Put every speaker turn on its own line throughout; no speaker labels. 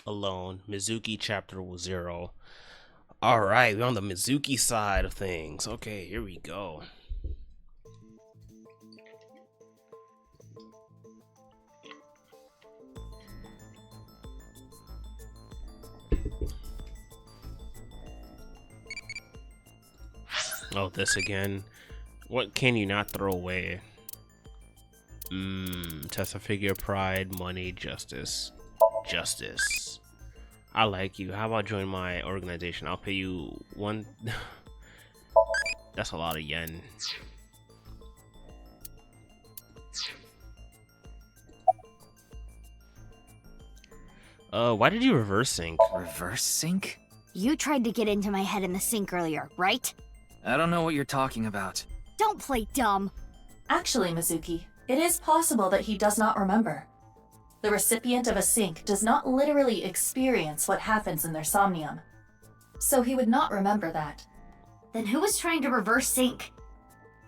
alone. Mizuki chapter 0. Alright, we're on the Mizuki side of things. Okay, here we go. Oh, this again. What can you not throw away? Test a figure, pride, money, justice. Justice. I like you. How about join my organization? I'll pay you one. That's a lot of yen. Why did you reverse sync?
Reverse sync?
You tried to get into my head in the sink earlier, right?
I don't know what you're talking about.
Don't play dumb.
Actually, Mizuki, it is possible that he does not remember. The recipient of a sync does not literally experience what happens in their somnium. So he would not remember that.
Then who was trying to reverse sync?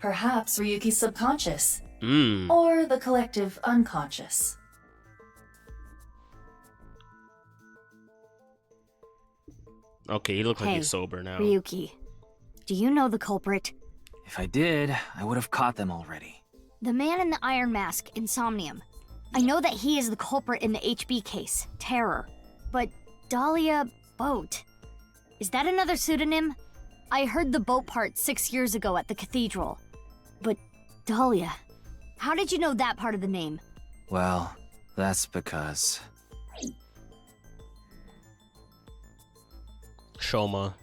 Perhaps Ryuki's subconscious.
Hmm.
Or the collective unconscious.
Okay, you look like
Hey,
he's sober now.
Ryuki, do you know the culprit?
If I did, I would have caught them already.
The man in the iron mask in Somnium. I know that he is the culprit in the HB case, Terror. But Dahlia Boat. Is that another pseudonym? I heard the boat part 6 years ago at the cathedral. But Dahlia, how did you know that part of the name?
Well, that's because...
Shoma.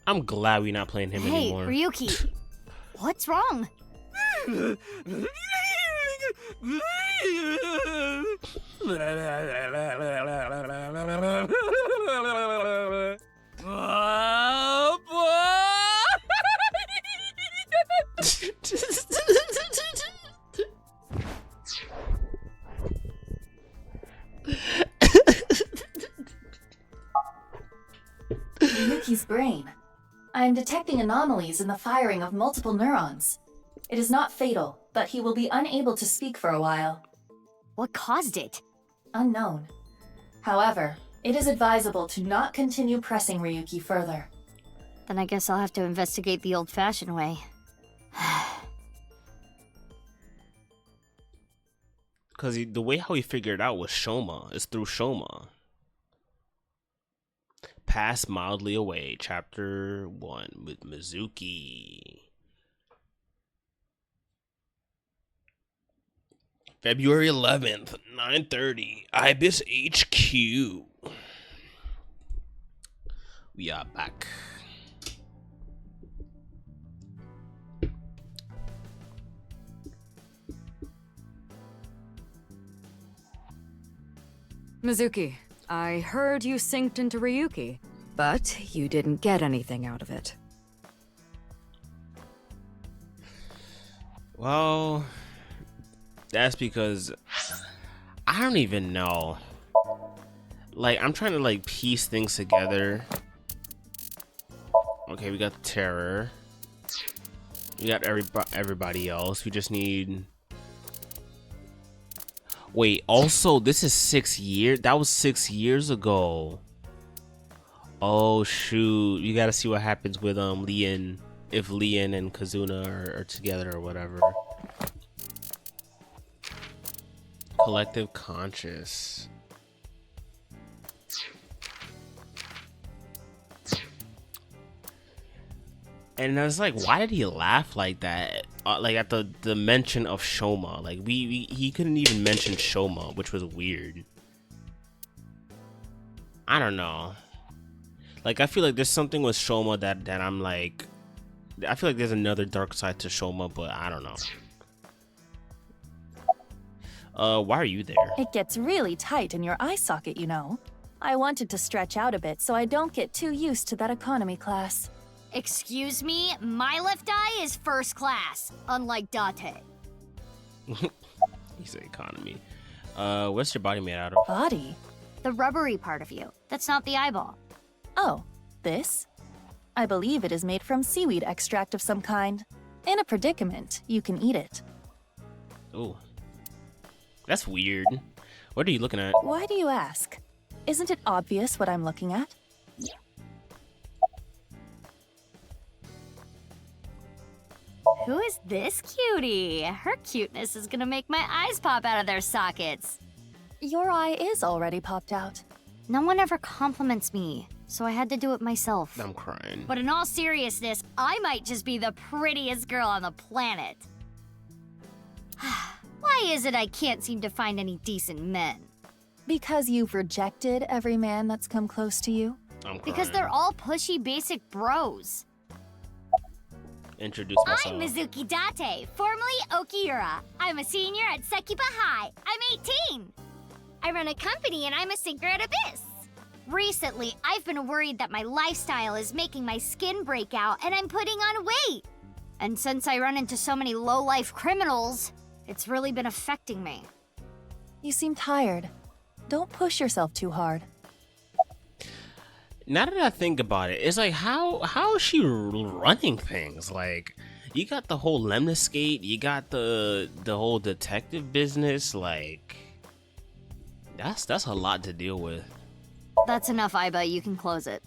I'm glad we're not playing him
Hey,
anymore.
Ryuki, what's wrong?
Ryuki's brain. I am detecting anomalies in the firing of multiple neurons. It is not fatal, but he will be unable to speak for a while.
What caused it?
Unknown. However, it is advisable to not continue pressing Ryuki further.
Then I guess I'll have to investigate the old-fashioned way.
Because the way how he figured it out was Shoma. It's through Shoma. Pass mildly away. Chapter 1 with Mizuki. February 11th, 9:30. Ibis HQ. We are back.
Mizuki, I heard you synced into Ryuki, but you didn't get anything out of it.
Well, that's because I don't even know. Like, I'm trying to like piece things together. Okay, we got Terror. We got everybody else. We just need. Wait, also, this is 6 years. That was 6 years ago. Oh shoot! You gotta see what happens with Leon, if Leon and Kazuna are together or whatever. Collective conscious. And I was like, why did he laugh like that? Like at the mention of Shoma. Like he couldn't even mention Shoma, which was weird. I don't know. Like I feel like there's something with Shoma that I'm like, I feel like there's another dark side to Shoma, but I don't know. Why are you there?
It gets really tight in your eye socket, you know. I wanted to stretch out a bit so I don't get too used to that economy class.
Excuse me, my left eye is first class, unlike Date.
He's an economy. What's your body made out of?
Body?
The rubbery part of you. That's not the eyeball.
Oh, this? I believe it is made from seaweed extract of some kind. In a predicament, you can eat it.
Oh, that's weird. What are you looking at?
Why do you ask? Isn't it obvious what I'm looking at?
Who is this cutie? Her cuteness is gonna make my eyes pop out of their sockets.
Your eye is already popped out.
No one ever compliments me, so I had to do it myself.
I'm crying.
But in all seriousness, I might just be the prettiest girl on the planet. Why is it I can't seem to find any decent men?
Because you've rejected every man that's come close to you?
I'm crying.
Because they're all pushy basic bros.
Introduce myself.
I'm Mizuki Date, formerly Okiura. I'm a senior at Sekiba High. I'm 18. I run a company and I'm a sinker at Abyss. Recently, I've been worried that my lifestyle is making my skin break out and I'm putting on weight. And since I run into so many low-life criminals, it's really been affecting me.
You seem tired. Don't push yourself too hard.
Now that I think about it, it's like how is she running things? Like, you got the whole lemniscate, you got the whole detective business. Like, that's a lot to deal with.
That's enough, Iba. You can close it.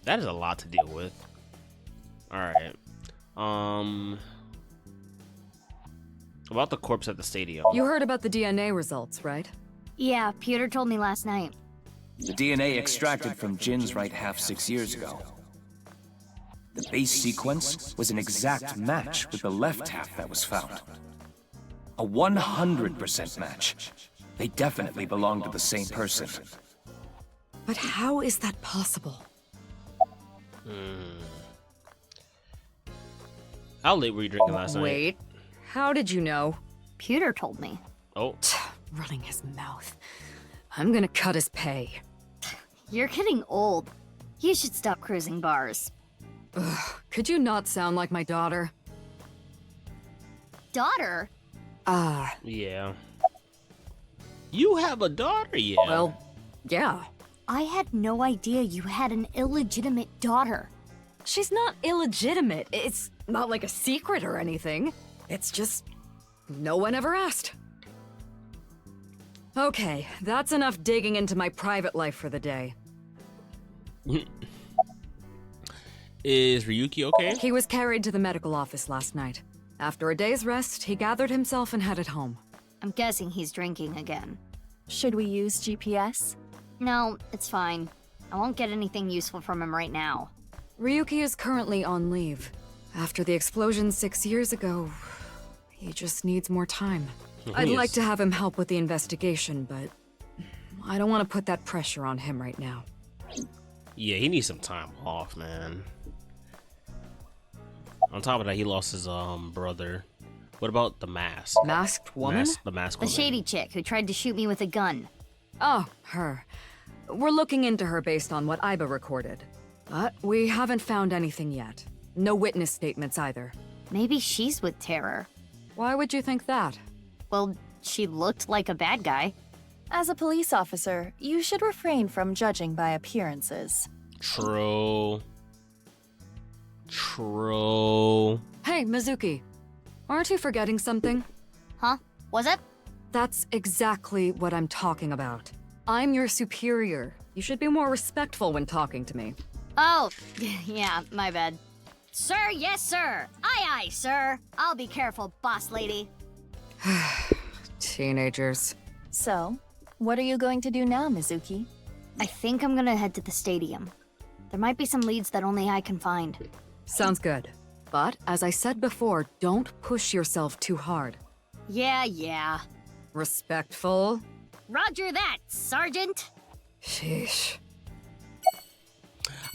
That is a lot to deal with. All right. About the corpse at the stadium.
You heard about the DNA results, right?
Yeah, Peter told me last night.
The DNA extracted from Jin's right half 6 years ago. The base sequence was an exact match with the left half that was found. A 100% match. They definitely belong to the same person.
But how is that possible?
How late were you drinking last night?
Wait, how did you know?
Peter told me.
Oh,
Running his mouth. I'm gonna cut his pay.
You're getting old. You should stop cruising bars.
Could you not sound like my daughter?
Daughter?
yeah. You have a daughter, yeah.
Well, yeah.
I had no idea you had an illegitimate daughter.
She's not illegitimate. It's not like a secret or anything. It's just no one ever asked. Okay, that's enough digging into my private life for the day.
Is Ryuki okay?
He was carried to the medical office last night. After a day's rest, he gathered himself and headed home.
I'm guessing he's drinking again.
Should we use GPS?
No, it's fine. I won't get anything useful from him right now.
Ryuki is currently on leave. After the explosion 6 years ago, he just needs more time. I'd like to have him help with the investigation, but I don't want to put that pressure on him right now.
Yeah, he needs some time off, man. On top of that, he lost his brother. What about the mask?
Masked woman?
The mask
The
woman.
shady chick who tried to shoot me with a gun.
Oh, her. We're looking into her based on what Iba recorded. But we haven't found anything yet. No witness statements either.
Maybe she's with Terror.
Why would you think that?
Well, she looked like a bad guy.
As a police officer, you should refrain from judging by appearances.
True. True.
Hey, Mizuki. Aren't you forgetting something?
Huh? Was it?
That's exactly what I'm talking about. I'm your superior. You should be more respectful when talking to me.
Oh, yeah, my bad. Sir, yes, sir. Aye, aye, sir. I'll be careful, boss lady.
Teenagers.
So, what are you going to do now, Mizuki?
I think I'm gonna head to the stadium. There might be some leads that only I can find.
Sounds good. But, as I said before, don't push yourself too hard.
Yeah.
Respectful?
Roger that, Sergeant.
Sheesh.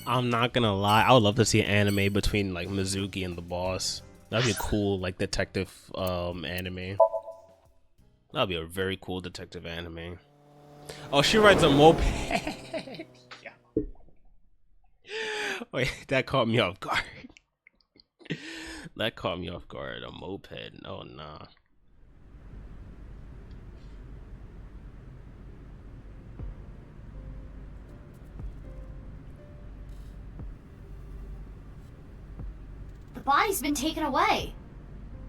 I'm not gonna lie. I would love to see an anime between like Mizuki and the boss. That'd be a cool like detective anime. That'd be a very cool detective anime. Oh, she rides a moped. Yeah. Wait, that caught me off guard. That caught me off guard. A moped. Oh nah.
body's been taken away.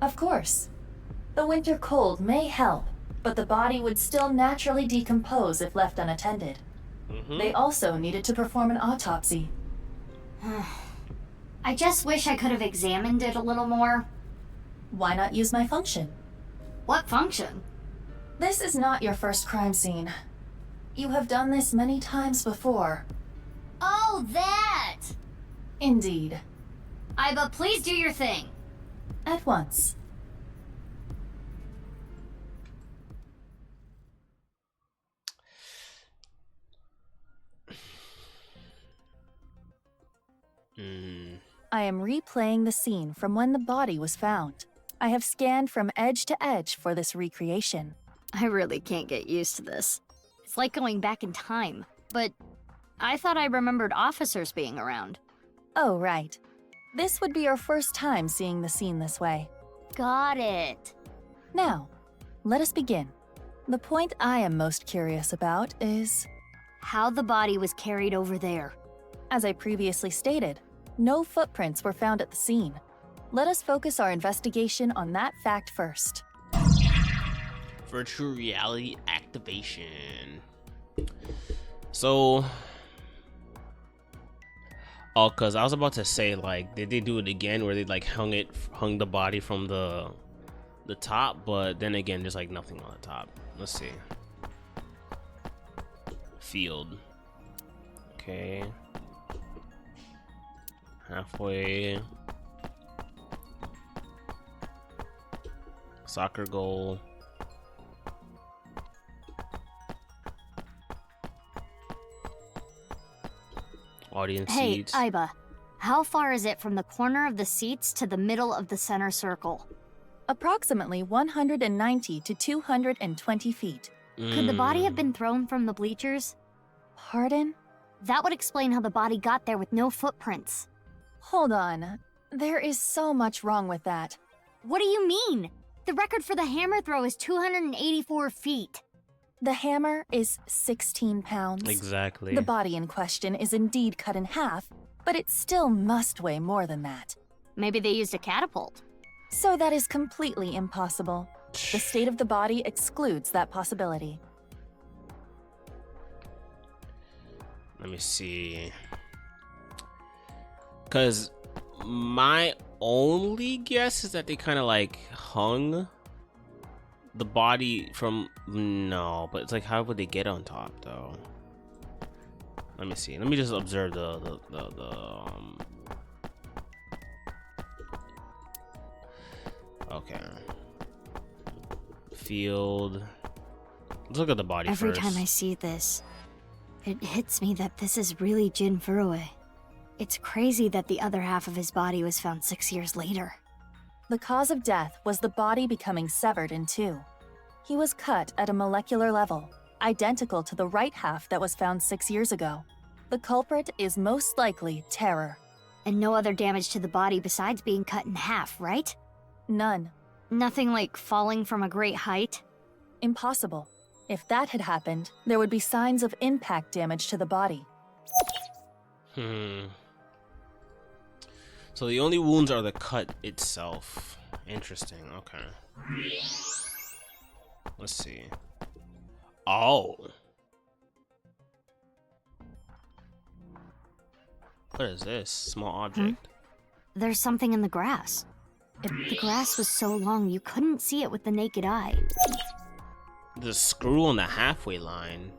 Of course. The winter cold may help, but the body would still naturally decompose if left unattended. They also needed to perform an autopsy.
I just wish I could have examined it a little more.
Why not use my function?
What function?
This is not your first crime scene. You have done this many times before.
Oh, that!
Indeed.
Iba, please do your thing.
At once. I am replaying the scene from when the body was found. I have scanned from edge to edge for this recreation.
I really can't get used to this. It's like going back in time, but I thought I remembered officers being around.
Oh, right. This would be your first time seeing the scene this way.
Got it.
Now, let us begin. The point I am most curious about is,
How the body was carried over there.
as I previously stated, no footprints were found at the scene. Let us focus our investigation on that fact first.
Virtual reality activation. So, cause I was about to say, like, did they do it again where they like hung the body from the top, but then again, there's like nothing on the top. Let's see. Field. Okay. Halfway. Soccer goal. Audience
Hey,
seats.
Iba, how far is it from the corner of the seats to the middle of the center circle?
Approximately 190 to 220 feet.
Could the body have been thrown from the bleachers?
Pardon?
That would explain how the body got there with no footprints.
Hold on. There is so much wrong with that.
What do you mean? The record for the hammer throw is 284 feet.
The hammer is 16 pounds.
Exactly.
The body in question is indeed cut in half, but it still must weigh more than that.
Maybe they used a catapult.
So that is completely impossible. The state of the body excludes that possibility.
Let me see. Because my only guess is that they kind of like hung the body from. No, but it's like, how would they get on top though? Let me see. Let me just observe the okay. Field. Let's look at the body
Every
first.
time I see this, it hits me that this is really Jin Furue. It's crazy that the other half of his body was found 6 years later.
The cause of death was the body becoming severed in two. He was cut at a molecular level, identical to the right half that was found 6 years ago. The culprit is most likely Terror.
And no other damage to the body besides being cut in half, right?
None.
Nothing like falling from a great height?
Impossible. If that had happened, there would be signs of impact damage to the body.
So the only wounds are the cut itself. Interesting. Okay. Let's see. Oh. What is this? Small object.
There's something in the grass. The grass was so long you couldn't see it with the naked eye.
The screw on the halfway line.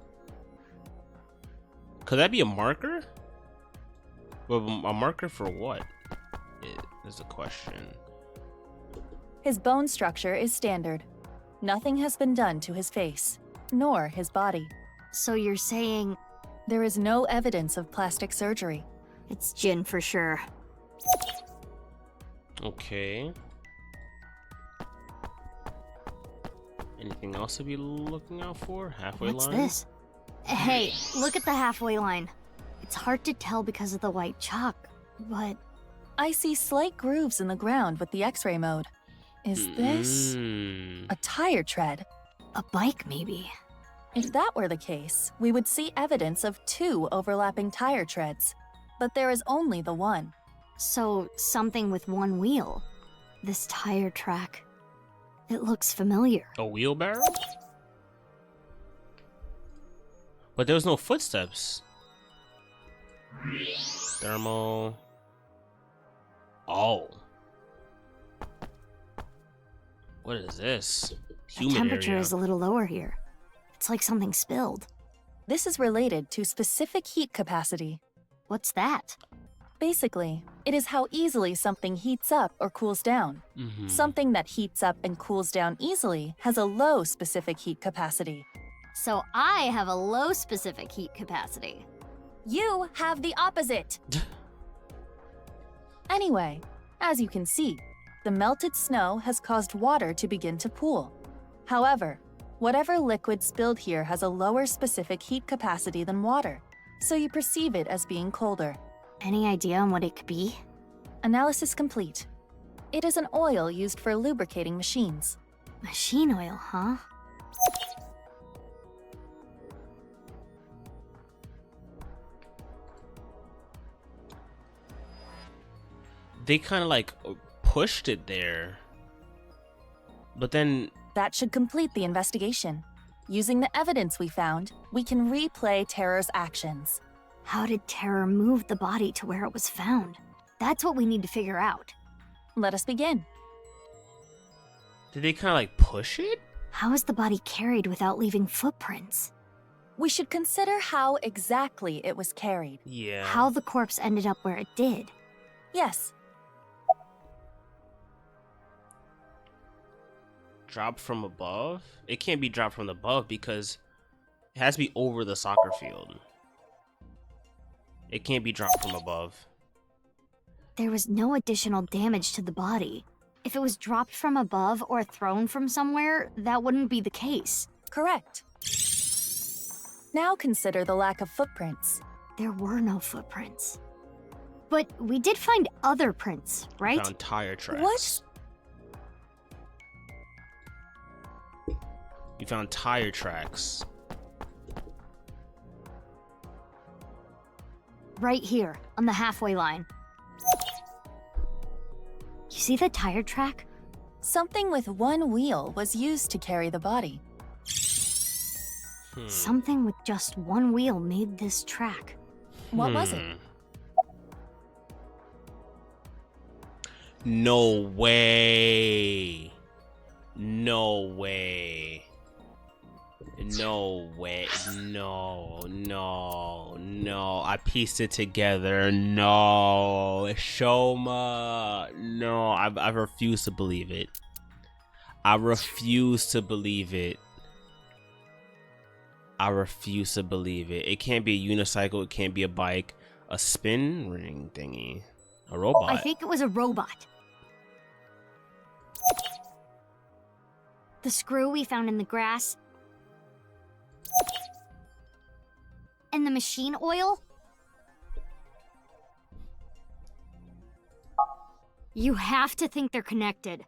Could that be a marker? Well, a marker for what? Is the question.
His bone structure is standard. Nothing has been done to his face, nor his body.
So you're saying
There is no evidence of plastic surgery.
it's Jin for sure.
Okay. Anything else to be looking out for? Halfway
What's
line?
this? Hey, look at the halfway line. It's hard to tell because of the white chalk, but
I see slight grooves in the ground with the X-ray mode. Is this a tire tread?
a bike maybe.
If that were the case, we would see evidence of two overlapping tire treads. But there is only the one.
So, something with one wheel. This tire track. It looks familiar.
A wheelbarrow? But there was no footsteps. Thermal. Oh. What is this?
The temperature is a little lower here. It's like something spilled.
This is related to specific heat capacity.
What's that?
Basically, it is how easily something heats up or cools down. Something that heats up and cools down easily has a low specific heat capacity.
So I have a low specific heat capacity.
You have the opposite. Anyway, as you can see, the melted snow has caused water to begin to pool. However, whatever liquid spilled here has a lower specific heat capacity than water, so you perceive it as being colder.
Any idea on what it could be?
Analysis complete. It is an oil used for lubricating machines.
Machine oil, huh?
They kind of like pushed it there. But then...
That should complete the investigation. Using the evidence we found, we can replay Terror's actions.
How did Terror move the body to where it was found? That's what we need to figure out.
Let us begin.
Did they kind of like push it?
How is the body carried without leaving footprints?
We should consider how exactly it was carried.
Yeah.
How the corpse ended up where it did.
Yes.
Dropped from above? It can't be dropped from above because it has to be over the soccer field. It can't be dropped from above.
There was no additional damage to the body. If it was dropped from above or thrown from somewhere, that wouldn't be the case.
Correct. Now consider the lack of footprints.
There were no footprints. But we did find other prints, right?
Found tire tracks.
What?
You found tire tracks.
Right here, on the halfway line. You see the tire track?
Something with one wheel was used to carry the body.
Something with just one wheel made this track.
What was it?
No way. No way. No way. No. I pieced it together. No. Shoma. No. I refuse to believe it. I refuse to believe it. It can't be a unicycle. It can't be a bike. A spin ring thingy. A robot.
I think it was a robot. The screw we found in the grass. And the machine oil? You have to think they're connected.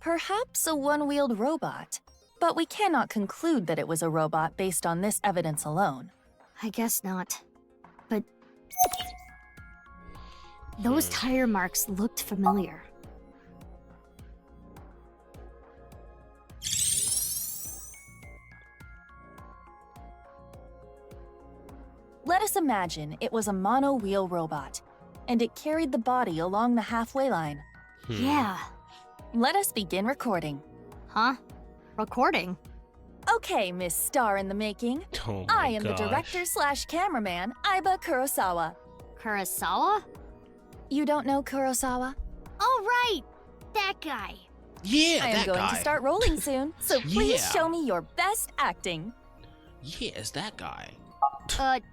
Perhaps a one-wheeled robot. But we cannot conclude that it was a robot based on this evidence alone.
I guess not. But those tire marks looked familiar.
Let us imagine it was a mono-wheel robot, and it carried the body along the halfway line.
Yeah.
Let us begin recording.
Huh? Recording?
Okay, Miss Star in the Making.
Oh
I
my
am
gosh.
the director/cameraman, Aiba Kurosawa.
Kurosawa?
You don't know Kurosawa?
Oh, right! That guy.
Yeah,
I am
that
going
guy.
to start rolling soon, so please
Yeah.
show me your best acting.
Yeah, it's that guy.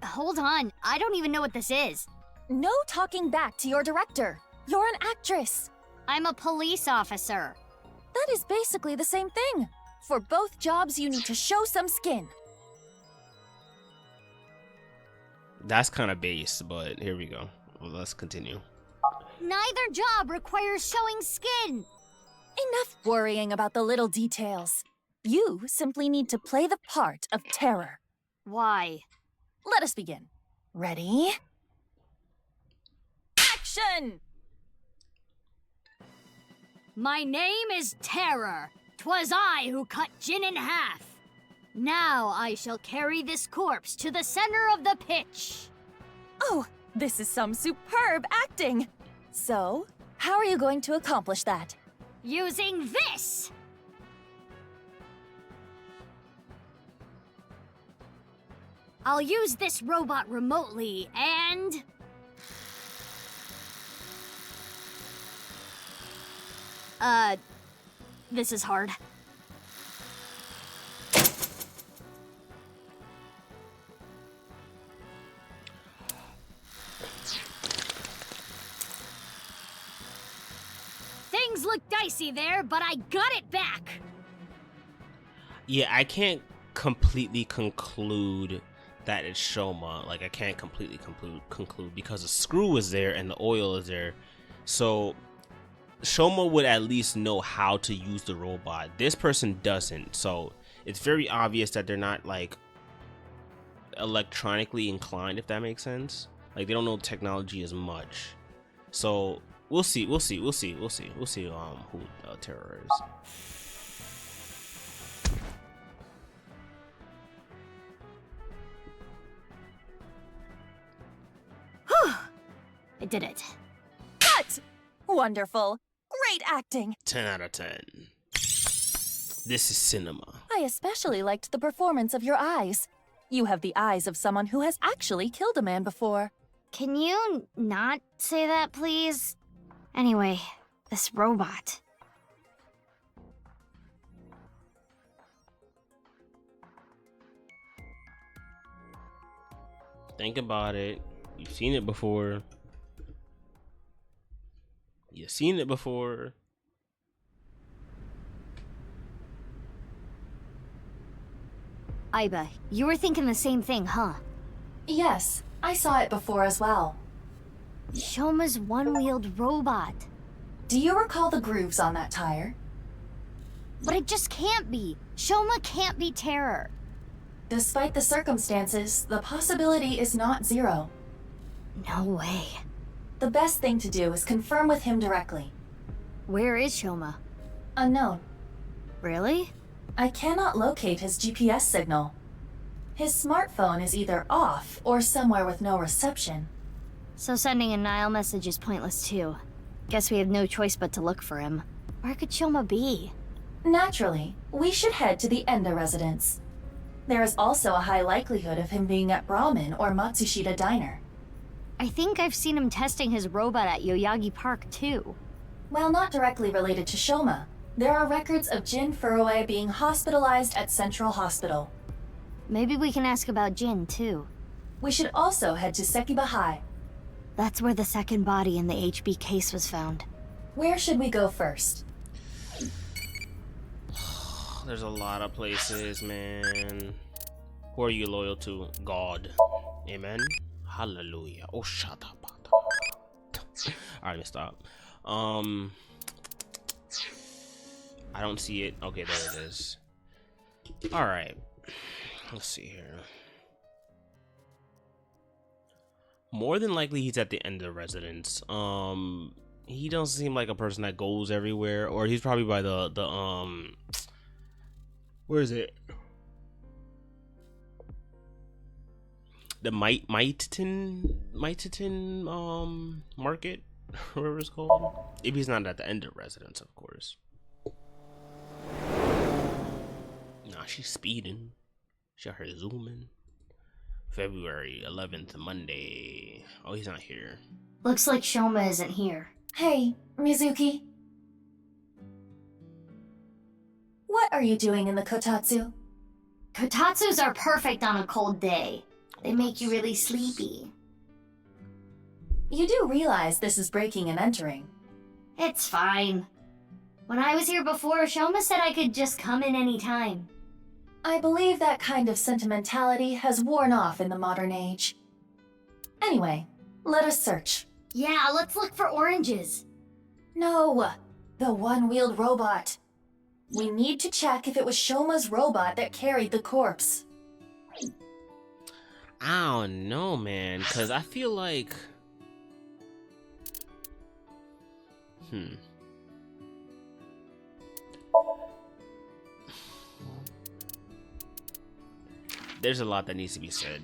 Hold on. I don't even know what this is.
No talking back to your director. You're an actress.
I'm a police officer.
That is basically the same thing. For both jobs, you need to show some skin.
That's kind of base, but here we go. Well, let's continue.
Neither job requires showing skin.
Enough worrying about the little details. You simply need to play the part of terror.
Why?
Let us begin. Ready? Action!
My name is Terror. 'Twas I who cut Jin in half. Now I shall carry this corpse to the center of the pitch.
Oh, this is some superb acting! So, how are you going to accomplish that?
Using this! I'll use this robot remotely and... This is hard. Things look dicey there, but I got it back!
Yeah, I can't completely conclude that it's Shoma. Like, I can't completely conclude because the screw is there and the oil is there. So Shoma would at least know how to use the robot. This person doesn't. So it's very obvious that they're not like electronically inclined, if that makes sense. Like, they don't know technology as much. So we'll see who Terror is.
I did it.
Cut! Wonderful. Great acting.
10 out of 10. This is cinema.
I especially liked the performance of your eyes. You have the eyes of someone who has actually killed a man before.
Can you not say that, please? Anyway, this robot.
Think about it. You've seen it before.
Aiba, you were thinking the same thing, huh?
Yes, I saw it before as well.
Shoma's one-wheeled robot.
Do you recall the grooves on that tire?
But it just can't be. Shoma can't be Terror.
Despite the circumstances, the possibility is not zero.
No way.
The best thing to do is confirm with him directly.
Where is Shoma?
Unknown.
Really?
I cannot locate his GPS signal. His smartphone is either off or somewhere with no reception.
So sending a Nile message is pointless too. Guess we have no choice but to look for him. Where could Shoma be?
Naturally, we should head to the Enda residence. There is also a high likelihood of him being at Brahmin or Matsushita Diner.
I think I've seen him testing his robot at Yoyagi Park too.
While not directly related to Shoma, there are records of Jin Furue being hospitalized at Central Hospital.
Maybe we can ask about Jin too.
We should also head to Sekiba High.
That's where the second body in the HB case was found.
Where should we go first?
There's a lot of places, man. Who are you loyal to? God. Amen. Hallelujah. Oh, shut up. Alright, let's stop. I don't see it. Okay, there it is. Alright. Let's see here. More than likely he's at the end of the residence. He doesn't seem like a person that goes everywhere, or he's probably by the where is it? The Mighton market, whatever it's called. If he's not at the end of residence, of course. Nah, she's speeding. She got her zooming. February 11th, Monday. Oh, he's not here.
Looks like Shoma isn't here.
Hey, Mizuki. What are you doing in the kotatsu?
Kotatsus are perfect on a cold day. They make you really sleepy.
You do realize this is breaking and entering.
It's fine. When I was here before, Shoma said I could just come in any time.
I believe that kind of sentimentality has worn off in the modern age. Anyway, let us search.
Yeah, let's look for oranges.
No, the one-wheeled robot. We need to check if it was Shoma's robot that carried the corpse.
I don't know, man, because I feel like... there's a lot that needs to be said.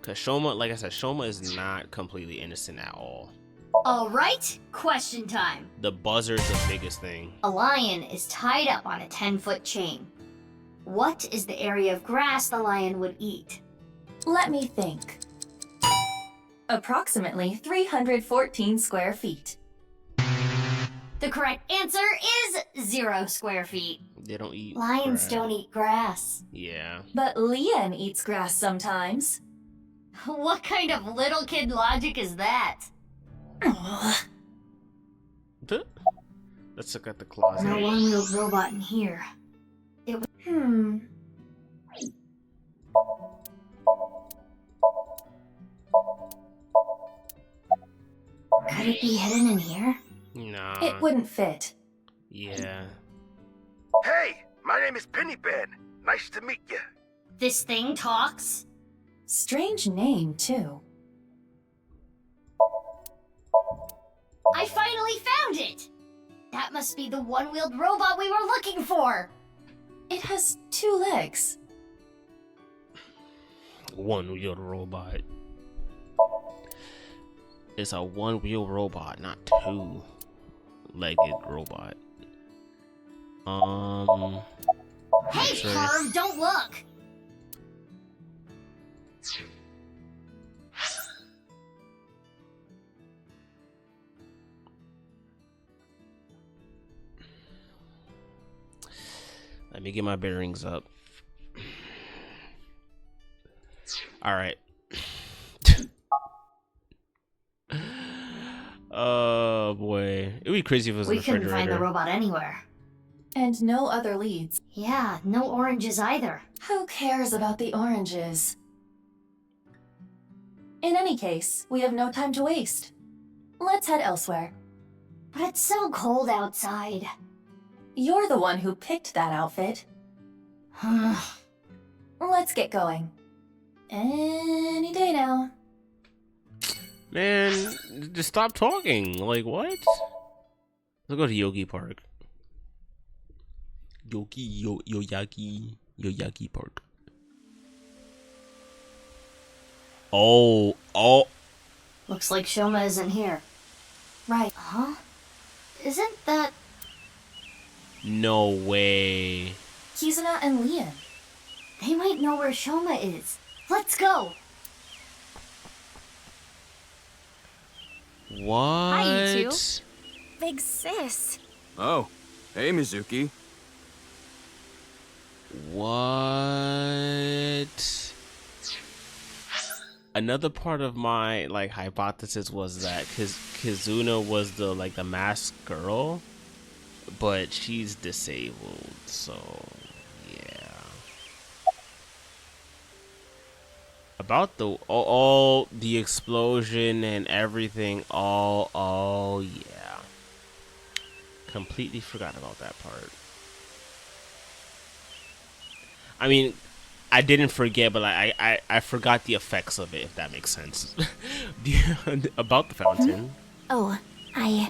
Cause Shoma, like I said, Shoma is not completely innocent at all.
Alright, question time.
The buzzard's the biggest thing.
A lion is tied up on a 10-foot chain. What is the area of grass the lion would eat?
Let me think. Approximately 314 square feet.
The correct answer is 0 square feet.
They don't eat
Lions
grass.
don't eat grass.
Yeah.
But Lian eats grass sometimes.
What kind of little kid logic is that?
Let's look at the closet.
No one-wheeled robot in here. Could it be hidden in here?
Nah.
It wouldn't fit.
Yeah.
Hey, my name is Pennypen. Nice to meet you.
This thing talks?
Strange name, too.
I finally found it! That must be the one-wheeled robot we were looking for!
It has 2 legs.
One-wheeled robot. It's a one-wheel robot, not two-legged robot.
Hey,
sure.
perv, don't look!
Let me get my bearings up. All right. Oh boy, it'd be crazy if it was a
We couldn't
refrigerator.
find the robot anywhere.
And no other leads.
Yeah, no oranges either.
Who cares about the oranges? In any case, we have no time to waste. Let's head elsewhere.
But it's so cold outside.
You're the one who picked that outfit. Let's get going. Any day now.
Man, just stop talking. Like what? Let's go to Yogi Park. Yoyaki Park. Oh.
Looks like Shoma isn't here.
Right.
Huh? Isn't that...
No way.
Kizuna and Lian.
They might know where Shoma is. Let's go!
What?
Hi, you two.
Big sis.
Oh, hey Mizuki.
What? Another part of my like hypothesis was that Kizuna was the masked girl, but she's disabled, so yeah. About the all the explosion and everything, oh yeah. Completely forgot about that part. I mean, I didn't forget, but I forgot the effects of it, if that makes sense. About the fountain.
Oh, I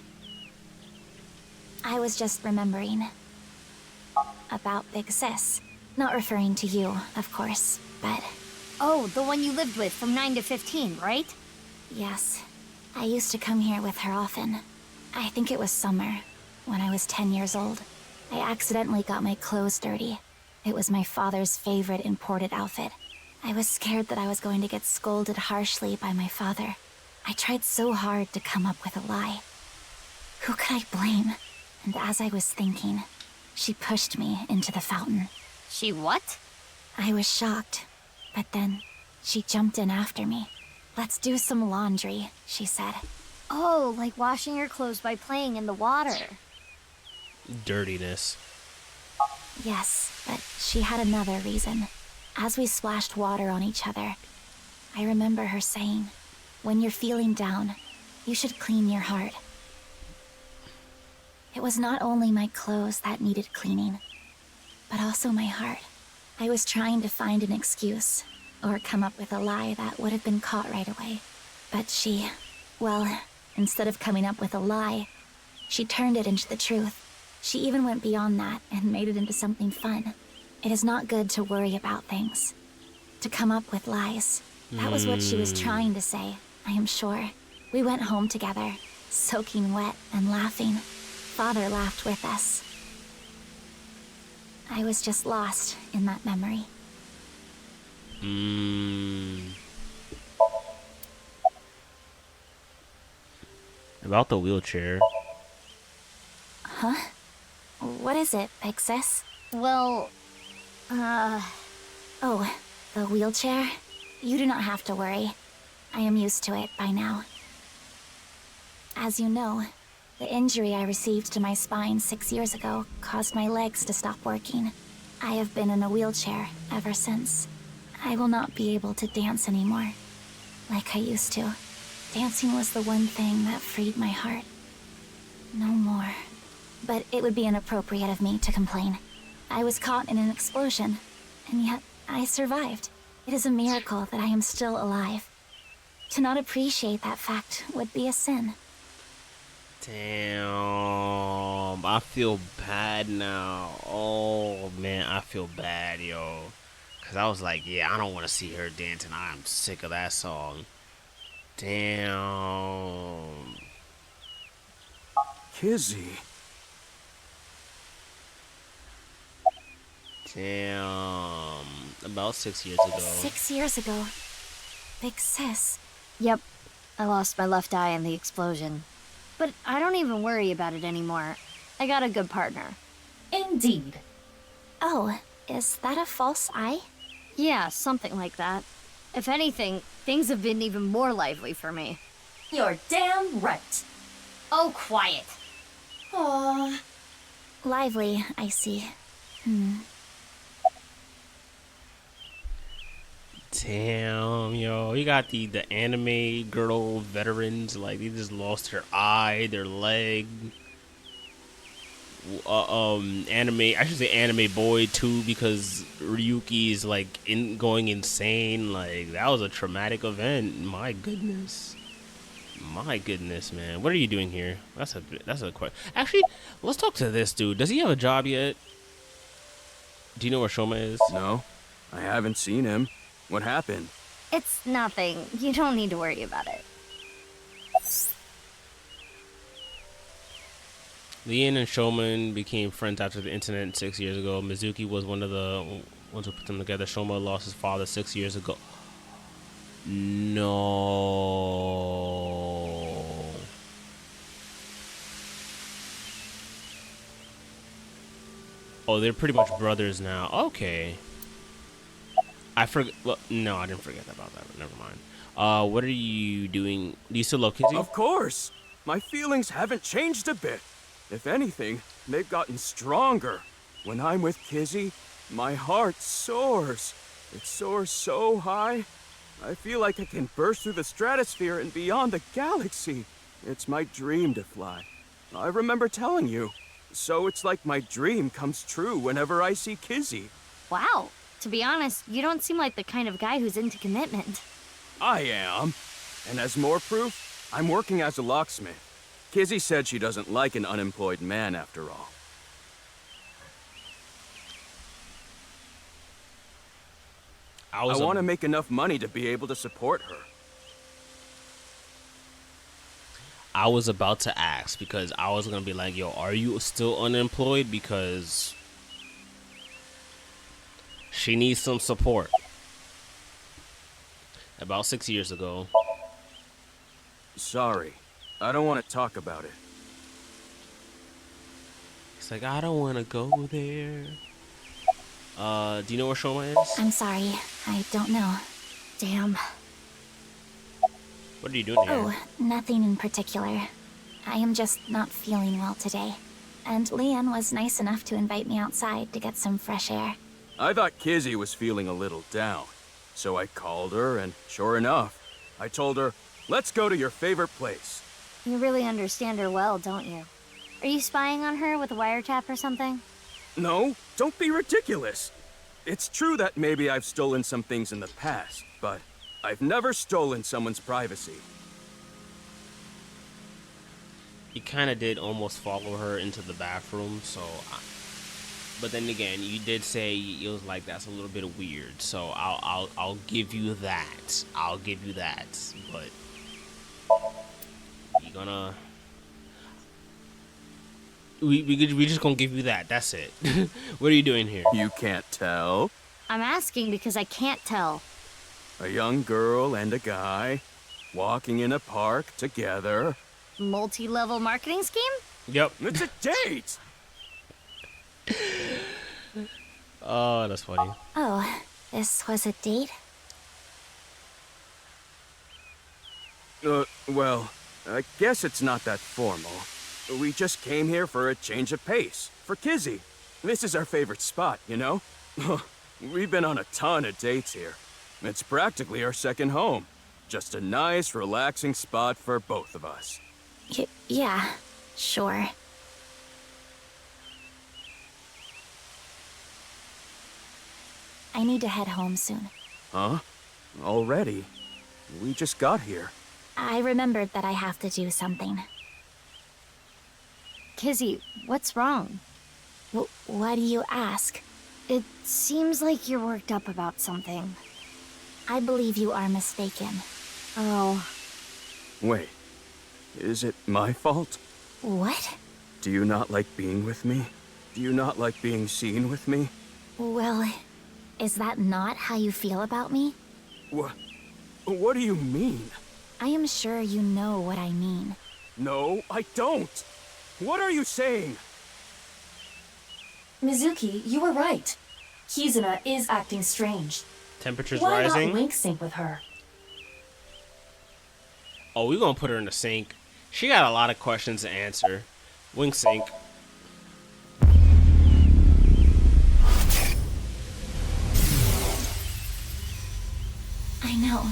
was just remembering about Big Sis. Not referring to you, of course, but
Oh, the one you lived with from 9 to 15, right?
yes. I used to come here with her often. I think it was summer, when I was 10 years old. I accidentally got my clothes dirty. It was my father's favorite imported outfit. I was scared that I was going to get scolded harshly by my father. I tried so hard to come up with a lie. Who could I blame? And as I was thinking, she pushed me into the fountain.
She what?
I was shocked, but then she jumped in after me. Let's do some laundry, she said.
Oh, like washing your clothes by playing in the water.
Dirtiness.
Yes, but she had another reason. As we splashed water on each other, I remember her saying, when you're feeling down, you should clean your heart. It was not only my clothes that needed cleaning, but also my heart. I was trying to find an excuse, or come up with a lie that would have been caught right away. But she, well, instead of coming up with a lie, she turned it into the truth. She even went beyond that and made it into something fun. It is not good to worry about things. to come up with lies. That was what she was trying to say, I am sure. We went home together, soaking wet and laughing. Father laughed with us. I was just lost in that memory.
About the wheelchair.
Huh? What is it, Big Sis?
Well,
Oh, the wheelchair? You do not have to worry. I am used to it by now. As you know, the injury I received to my spine 6 years ago caused my legs to stop working. I have been in a wheelchair ever since. I will not be able to dance anymore, like I used to. Dancing was the one thing that freed my heart. No more. But it would be inappropriate of me to complain. I was caught in an explosion, and yet I survived. It is a miracle that I am still alive. To not appreciate that fact would be a sin.
Damn, I feel bad now. Oh man, I feel bad, yo. Cause I was like, yeah, I don't want to see her dancing. I'm sick of that song. Damn.
Kizzy.
Damn. About 6 years ago.
6 years ago. Big Sis.
yep. I lost my left eye in the explosion. But I don't even worry about it anymore. I got a good partner.
Indeed.
Oh, is that a false eye?
Yeah, something like that. If anything, things have been even more lively for me.
You're damn right.
Oh, quiet.
Aww.
Lively, I see.
Damn, yo, you got the anime girl veterans, like they just lost their eye, their leg. I should say anime boy too, because Ryuki is like going insane. Like that was a traumatic event. My goodness, man. What are you doing here? That's a question. Actually, let's talk to this dude. Does he have a job yet? Do you know where Shoma is?
No, I haven't seen him. What happened?
It's nothing. You don't need to worry about it.
Leon and Shoma became friends after the incident 6 years ago. Mizuki was one of the ones who put them together. Shoma lost his father 6 years ago. No. Oh, they're pretty much brothers now. Okay. I forgot. Well, no, I didn't forget about that. But never mind. What are you doing? Do you still love Kizzy?
Of course! My feelings haven't changed a bit. If anything, they've gotten stronger. When I'm with Kizzy, my heart soars. It soars so high. I feel like I can burst through the stratosphere and beyond the galaxy. It's my dream to fly. I remember telling you. So it's like my dream comes true whenever I see Kizzy.
Wow. To be honest, you don't seem like the kind of guy who's into commitment.
I am. And as more proof, I'm working as a locksmith. Kizzy said she doesn't like an unemployed man after all. I want to make enough money to be able to support her.
I was about to ask because I was gonna be like, yo, are you still unemployed? Because she needs some support. About 6 years ago.
Sorry. I don't want to talk about it.
It's like, I don't want to go there. Do you know where Shoma is?
I'm sorry. I don't know.
Damn.
What are you doing here?
Oh, nothing in particular. I am just not feeling well today. And Leon was nice enough to invite me outside to get some fresh air.
I thought Kizzy was feeling a little down. So I called her, and sure enough, I told her, let's go to your favorite place.
You really understand her well, don't you? Are you spying on her with a wiretap or something?
No, don't be ridiculous. It's true that maybe I've stolen some things in the past, but I've never stolen someone's privacy.
He kind of did almost follow her into the bathroom, so But then again, you did say it was like that's a little bit weird. So I'll give you that. I'll give you that. But you gonna we just gonna give you that. That's it. What are you doing here?
You can't tell?
I'm asking because I can't tell.
A young girl and a guy walking in a park together.
Multi-level marketing scheme?
Yep.
It's a date!
Oh, that's funny.
Oh, this was a date?
Well, I guess it's not that formal. We just came here for a change of pace, for Kizzy. This is our favorite spot, you know? We've been on a ton of dates here. It's practically our second home. Just a nice, relaxing spot for both of us.
Yeah, sure. I need to head home soon.
Huh? Already? We just got here.
I remembered that I have to do something.
Kizzy, what's wrong?
Why do you ask?
It seems like you're worked up about something.
I believe you are mistaken.
Oh.
Wait. Is it my fault?
What?
Do you not like being with me? Do you not like being seen with me?
Well, is that not how you feel about me?
What do you mean?
I am sure you know what I mean.
No, I don't. What are you saying?
Mizuki, you were right. Kizuna is acting strange.
Temperature's
Why
rising.
not link sync with her?
Oh, we're gonna put her in the sink. She got a lot of questions to answer. Wink sync.
I know.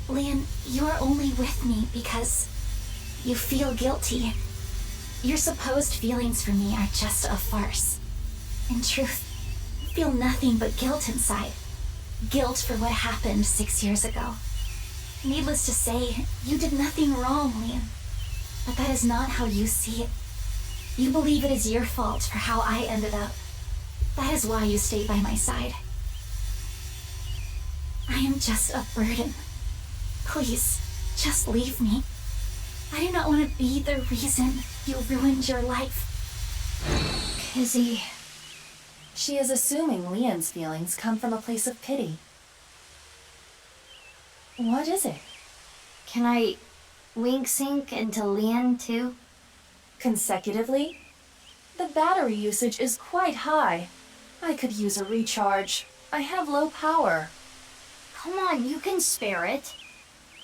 Leon, you are only with me because you feel guilty. Your supposed feelings for me are just a farce. In truth, I feel nothing but guilt inside. Guilt for what happened 6 years ago. Needless to say, you did nothing wrong, Leon. But that is not how you see it. You believe it is your fault for how I ended up. That is why you stay by my side. I am just a burden. Please, just leave me. I do not want to be the reason you ruined your life.
Kizzy.
She is assuming Leon's feelings come from a place of pity. What is it?
Can I wink sync into Leon too?
Consecutively? The battery usage is quite high. I could use a recharge. I have low power.
Come on, you can spare it.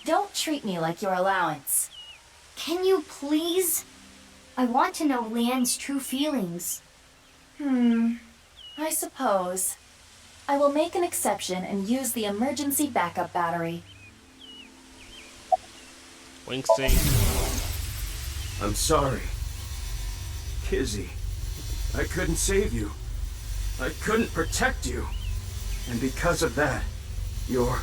Don't treat me like your allowance.
Can you please? I want to know Leon's true feelings.
I suppose. I will make an exception and use the emergency backup battery.
Wink sync.
I'm sorry. Kizzy, I couldn't save you. I couldn't protect you. And because of that, you're...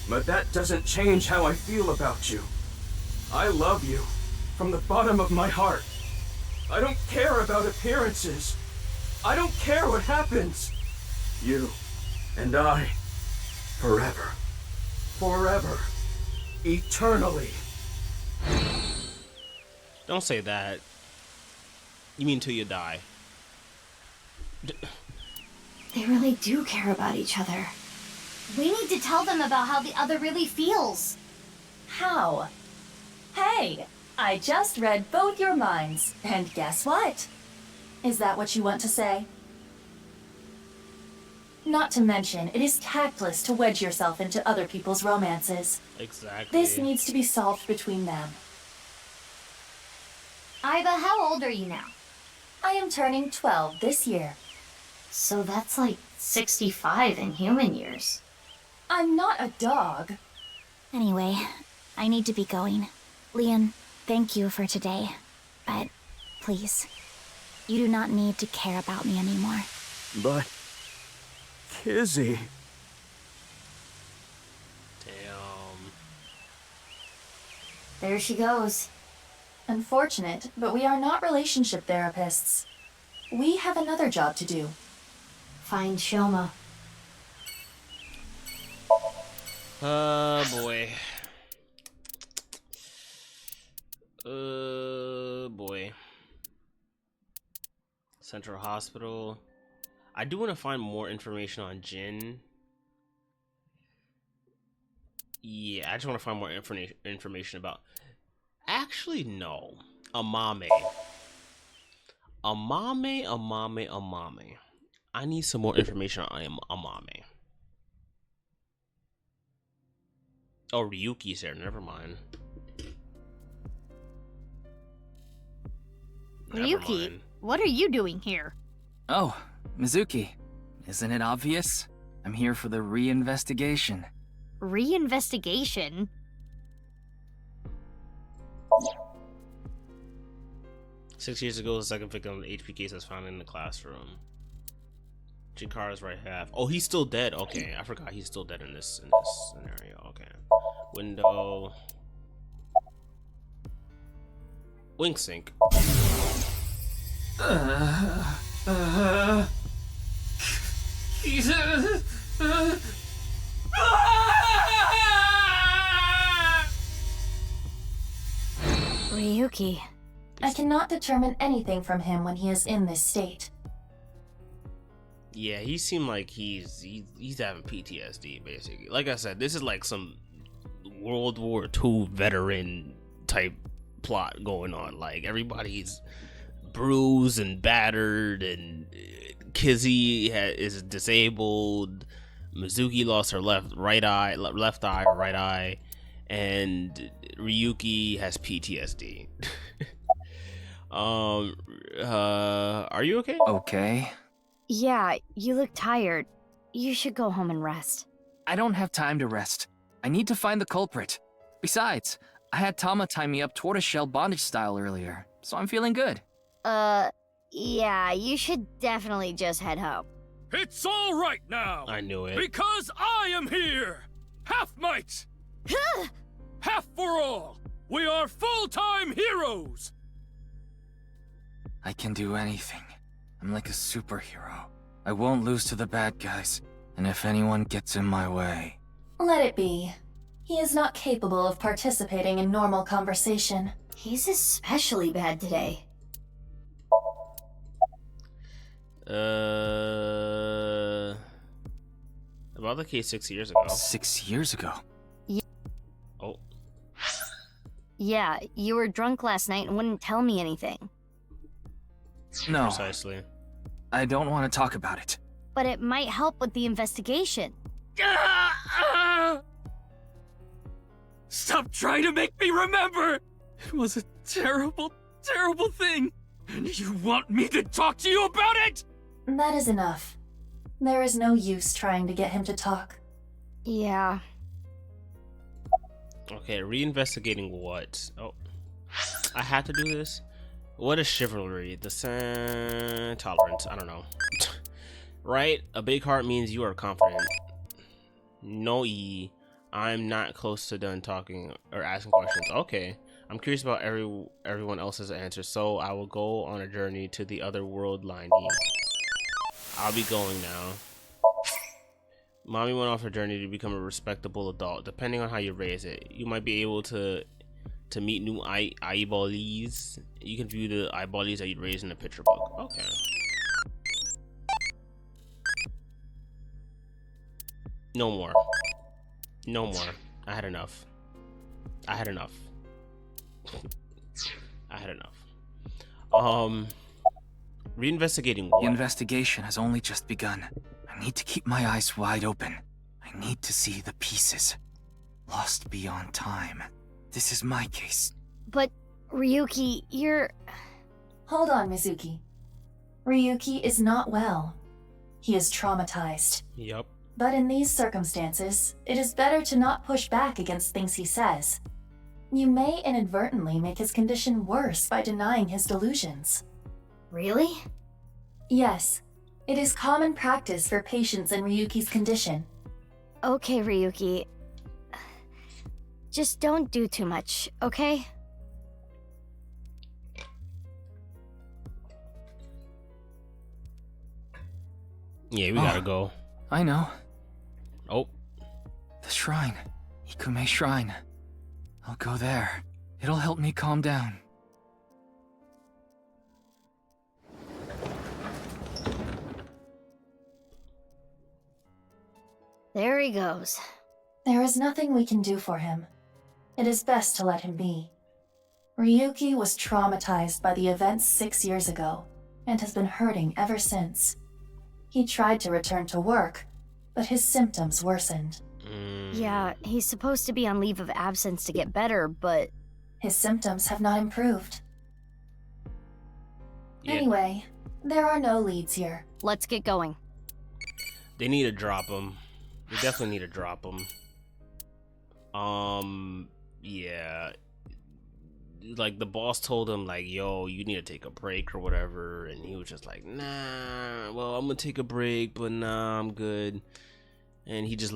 But that doesn't change how I feel about you. I love you from the bottom of my heart. I don't care about appearances. I don't care what happens. You and I, forever. Forever. Eternally.
Don't say that. You mean till you die.
They really do care about each other. We need to tell them about how the other really feels.
How? Hey, I just read both your minds, and guess what? Is that what you want to say? Not to mention, it is tactless to wedge yourself into other people's romances.
Exactly.
This needs to be solved between them.
Iva, how old are you now?
I am turning 12 this year.
So that's like 65 in human years.
I'm not a dog.
Anyway, I need to be going. Leon, thank you for today. But please, you do not need to care about me anymore.
But... Kizzy...
Damn.
There she goes.
Unfortunate, but we are not relationship therapists. We have another job to do.
Find Shoma.
Boy. Boy. Central Hospital. I do want to find more information on Jin. Yeah, I just want to find more information about... Actually, no. Amame. I need some more information on Amame. Oh, Ryuki's there. Never mind.
Ryuki, what are you doing here?
Oh, Mizuki. Isn't it obvious? I'm here for the reinvestigation.
Reinvestigation?
6 years ago, the second victim of the HP case was found in the classroom. Cara's right half. Oh, he's still dead. Okay, I forgot he's still dead in this scenario. Okay. Window. Wink sync.
Ryuki.
I cannot determine anything from him when he is in this state.
Yeah, he seemed like he's having PTSD basically. Like I said, this is like some World War II veteran type plot going on. Like everybody's bruised and battered, and Kizzy is disabled. Mizuki lost her left eye, right eye, and Ryuki has PTSD. Are you okay?
Okay.
Yeah, you look tired. You should go home and rest.
I don't have time to rest. I need to find the culprit. Besides, I had Tama tie me up tortoiseshell bondage style earlier, so I'm feeling good.
Yeah, you should definitely just head home.
It's all right now.
I knew it.
Because I am here. Half might. Half for all. We are full-time heroes.
I can do anything. I'm like a superhero. I won't lose to the bad guys, and if anyone gets in my way...
Let it be. He is not capable of participating in normal conversation.
He's especially bad today.
About the case 6 years ago.
6 years ago?
Oh.
Yeah, you were drunk last night and wouldn't tell me anything.
No.
Precisely.
I don't want to talk about it.
But it might help with the investigation.
Stop trying to make me remember! It was a terrible, terrible thing. And you want me to talk to you about it?
That is enough. There is no use trying to get him to talk.
Yeah.
Okay, reinvestigating what? Oh. I had to do this? What is chivalry? The tolerance. I don't know. Right? A big heart means you are confident. No E. I'm not close to done talking or asking questions. Okay. I'm curious about everyone else's answers, so I will go on a journey to the other world line E. I'll be going now. Mommy went off her journey to become a respectable adult. Depending on how you raise it, you might be able to meet new eyeballies. You can view the eyeballies that you raised in the picture book. Okay. No more. No more. I had enough. I had enough. I had enough. Reinvestigating what?
The investigation has only just begun. I need to keep my eyes wide open. I need to see the pieces. Lost beyond time. This is my case.
But, Ryuki, you're...
Hold on, Mizuki. Ryuki is not well. He is traumatized.
Yep.
But in these circumstances, it is better to not push back against things he says. You may inadvertently make his condition worse by denying his delusions.
Really?
Yes. It is common practice for patients in Ryuki's condition.
Okay, Ryuki. Just don't do too much, okay?
Yeah, we gotta go.
I know.
Oh.
The shrine. Ikume Shrine. I'll go there. It'll help me calm down.
There he goes.
There is nothing we can do for him. It is best to let him be. Ryuki was traumatized by the events 6 years ago, and has been hurting ever since. He tried to return to work, but his symptoms worsened.
Yeah, he's supposed to be on leave of absence to get better, but...
His symptoms have not improved.
Yeah.
Anyway, there are no leads here.
Let's get going.
They need to drop him. They definitely need to drop him. Yeah. Like, the boss told him, like, yo, you need to take a break or whatever. And he was just like, nah, well, I'm gonna take a break, but nah, I'm good. And he just